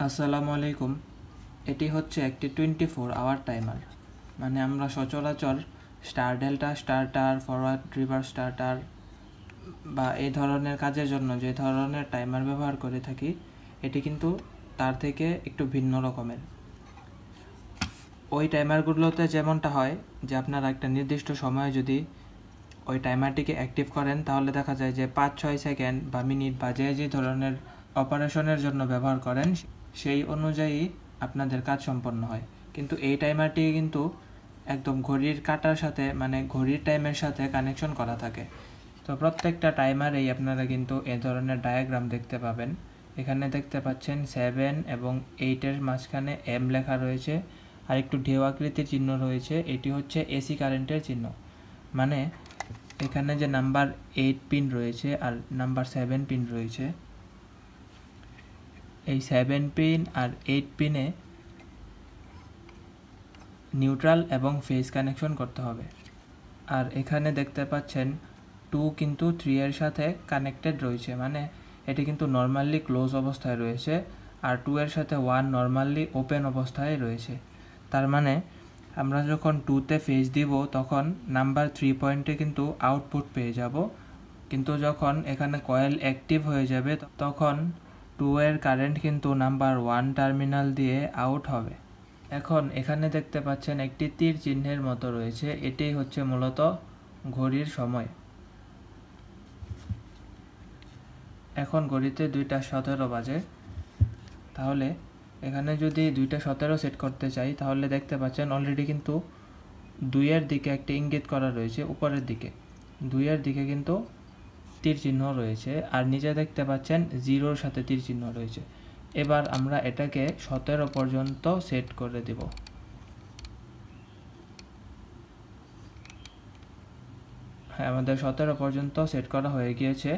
আসসালামু আলাইকুম। এটি হচ্ছে একটি 24 আওয়ার টাইমার। মানে আমরা সচরাচর star delta starter, forward reverse starter বা এই ধরনের কাজের জন্য যে ধরনের টাইমার ব্যবহার করে থাকি, এটি কিন্তু তার থেকে একটু ভিন্ন রকমের। ওই টাইমারগুলোতে যেমনটা হয় যে আপনারা একটা নির্দিষ্ট সময়ে যদি ওই টাইমারটিকে অ্যাক্টিভ করেন, তাহলে দেখা যায় যে 5-6 সেকেন্ড বা মিনিট বা যে ধরনের অপারেশনের জন্য ব্যবহার করেন সেই অনুযায়ী আপনাদের কাজ সম্পন্ন হয়। কিন্তু এই টাইমারটি কিন্তু একদম ঘড়ির কাঁটার সাথে, মানে ঘড়ির টাইমের সাথে কানেকশন করা থাকে। তো প্রত্যেকটা টাইমারেই আপনারা কিন্তু এ ধরনের ডায়াগ্রাম দেখতে পাবেন। এখানে দেখতে পাচ্ছেন 7 এবং 8-এর মাঝখানে এম লেখা রয়েছে, আর একটু ঢেউ আকৃতির চিহ্ন রয়েছে। এটি হচ্ছে এসি কারেন্টের চিহ্ন। মানে এখানে যে নাম্বার 8 পিন রয়েছে আর নাম্বার 7 পিন রয়েছে, এই 7 পিন আর 8 পিনে নিউট্রাল এবং ফেজ কানেকশন করতে হবে। আর এখানে দেখতে পাচ্ছেন 2 কিন্তু 3 এর সাথে কানেক্টেড রয়েছে, মানে এটি কিন্তু নর্মালি ক্লোজ অবস্থায় রয়েছে, আর 2 এর সাথে 1 নর্মালি ওপেন অবস্থায় রয়েছে। তার মানে আমরা যখন 2-তে ফেজ দিব তখন নাম্বার 3 পয়েন্টে কিন্তু আউটপুট পেয়ে যাব, কিন্তু যখন এখানে কয়েল অ্যাক্টিভ হয়ে যাবে তখন 2 এর কারেন্ট কিন্তু নাম্বার 1 টার্মিনাল দিয়ে আউট হবে। এখন এখানে দেখতে পাচ্ছেন একটি তীর চিহ্নের মতো রয়েছে, এটাই হচ্ছে মূলত ঘড়ির সময়। এখন ঘড়িতে 2:17 বাজে। তাহলে এখানে যদি 2:17 সেট করতে চাই, তাহলে দেখতে পাচ্ছেন অলরেডি কিন্তু 2-এর দিকে একটি ইঙ্গিত করা রয়েছে, উপরের দিকে 2-এর দিকে কিন্তু তীর চিহ্ন রয়েছে, আর নিচে দেখতে পাচ্ছেন 0-র সাথে তীর চিহ্ন রয়েছে। এবার আমরা এটাকে 17 পর্যন্ত সেট করে দেব। হ্যাঁ, আমাদের 17 পর্যন্ত সেট করা হয়ে গিয়েছে।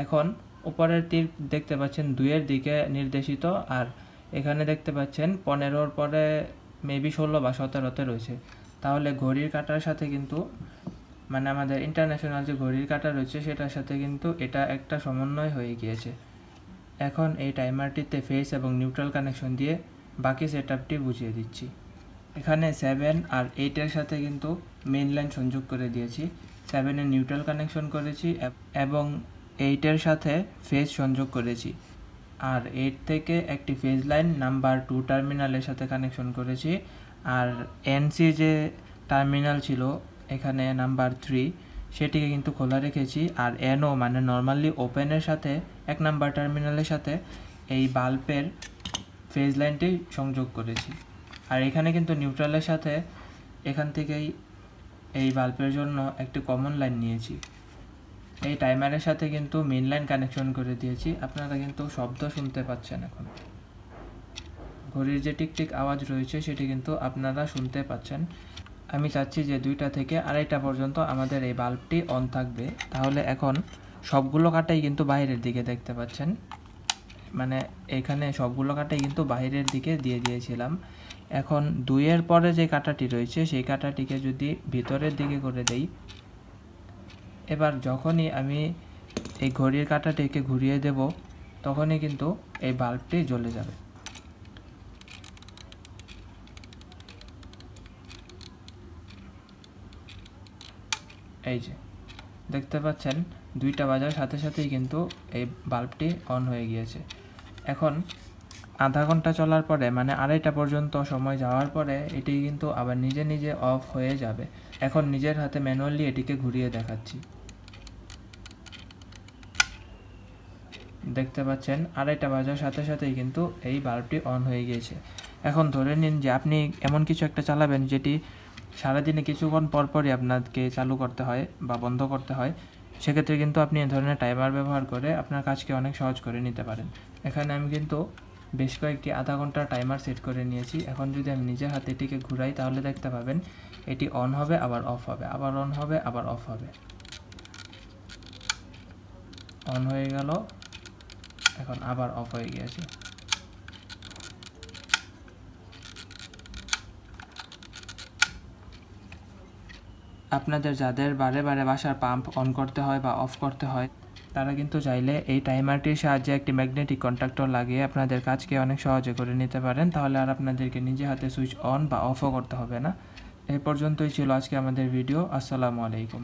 এখন উপরের তীর দেখতে পাচ্ছেন 2-এর দিকে নির্দেশিত, আর এখানে দেখতে পাচ্ছেন 15-র পরে মেবি 16 বা 17-তে রয়েছে। তাহলে ঘড়ির কাঁটার সাথে কিন্তু, মানে আমাদের ইন্টারন্যাশনাল যে ঘড়ির কাঁটা রয়েছে সেটার সাথে কিন্তু এটা একটা সমন্বয় হয়ে গিয়েছে। এখন এই টাইমারটিতে ফেজ এবং নিউট্রাল কানেকশন দিয়ে বাকি সেটআপটি বুঝিয়ে দিচ্ছি। এখানে 7 আর 8-এর সাথে কিন্তু মেইন লাইন সংযোগ করে দিয়েছি, 7-এর নিউট্রাল কানেকশন করেছি এবং 8-এর সাথে ফেজ সংযোগ করেছি, আর 8 থেকে একটি ফেজ লাইন নাম্বার 2 টার্মিনালের সাথে কানেকশন করেছি, আর এনসি যে টার্মিনাল ছিল এখানে নাম্বার 3 সেটিকে কিন্তু খোলা রেখেছি, আর এনও মানে নর্মালি ওপেনের সাথে 1 নাম্বার টার্মিনালের সাথে এই বাল্বের ফেজ লাইনটি সংযোগ করেছি। আর এখানে কিন্তু নিউট্রালের সাথে এখান থেকেই এই বাল্বের জন্য একটি কমন লাইন নিয়েছি। এই টাইমারের সাথে কিন্তু মেইন লাইন কানেকশন করে দিয়েছি। আপনারা কিন্তু শব্দ শুনতে পাচ্ছেন, এখন ঘড়ির যে টিকটিক আওয়াজ রয়েছে সেটি কিন্তু আপনারা শুনতে পাচ্ছেন। আমি চাচ্ছি যে 2টা থেকে 2:30 পর্যন্ত আমাদের এই বাল্বটি অন থাকবে। তাহলে এখন সবগুলো কাঁটাই কিন্তু বাইরের দিকে দেখতে পাচ্ছেন, মানে এখানে সবগুলো কাঁটাই কিন্তু বাইরের দিকে দিয়ে দিয়েছিলাম। এখন 2-এর পরে যে কাঁটাটি রয়েছে সেই কাঁটাটিকে যদি ভিতরের দিকে করে দেই, এবার যখনই আমি এই ঘড়ির কাঁটাটিকে ঘুরিয়ে দেব তখনই কিন্তু এই বাল্বটি জ্বলে যাবে। এই যে দেখতে পাচ্ছেন 2টা বাজার সাথে সাথেই কিন্তু এই বাল্বটি অন হয়ে গিয়েছে। এখন আধা ঘন্টা চলার পরে, মানে 2:30 পর্যন্ত সময় যাওয়ার পরে এটি কিন্তু আবার নিজে নিজে অফ হয়ে যাবে। এখন নিজের হাতে ম্যানুয়ালি এটিকে ঘুরিয়ে দেখাচ্ছি। দেখতে পাচ্ছেন 2:30 বাজার সাথে সাথেই কিন্তু এই বাল্বটি অন হয়ে গিয়েছে। এখন ধরে নিন যে আপনি এমন কিছু একটা চালাবেন যেটি সারাদিনে কিছুক্ষণ পরপরই আপনাকে চালু করতে হয় বা বন্ধ করতে হয়, সেক্ষেত্রে কিন্তু আপনি এ ধরনের টাইমার ব্যবহার করে আপনার কাজকে অনেক সহজ করে নিতে পারেন। এখানে আমি কিন্তু বেশ কয়েকটি আধা ঘন্টার টাইমার সেট করে নিয়েছি। এখন যদি আমি নিজের হাতে এটিকে ঘুরাই তাহলে দেখতে পাবেন এটি অন হবে আবার অফ হবে, আবার অন হবে আবার অফ হবে। অন হয়ে গেল, এখন আবার অফ হয়ে গিয়েছে। আপনাদের যাদের বারে বারে বাসার পাম্প অন করতে হয় বা অফ করতে হয়, তারা কিন্তু চাইলে এই টাইমারটির সাহায্যে একটি ম্যাগনেটিক কন্ট্যাক্টর লাগিয়ে আপনাদের কাজকে অনেক সহজে করে নিতে পারেন। তাহলে আর আপনাদেরকে নিজে হাতে সুইচ অন বা অফও করতে হবে না। এই পর্যন্তই ছিল আজকে আমাদের ভিডিও। আসসালামু আলাইকুম।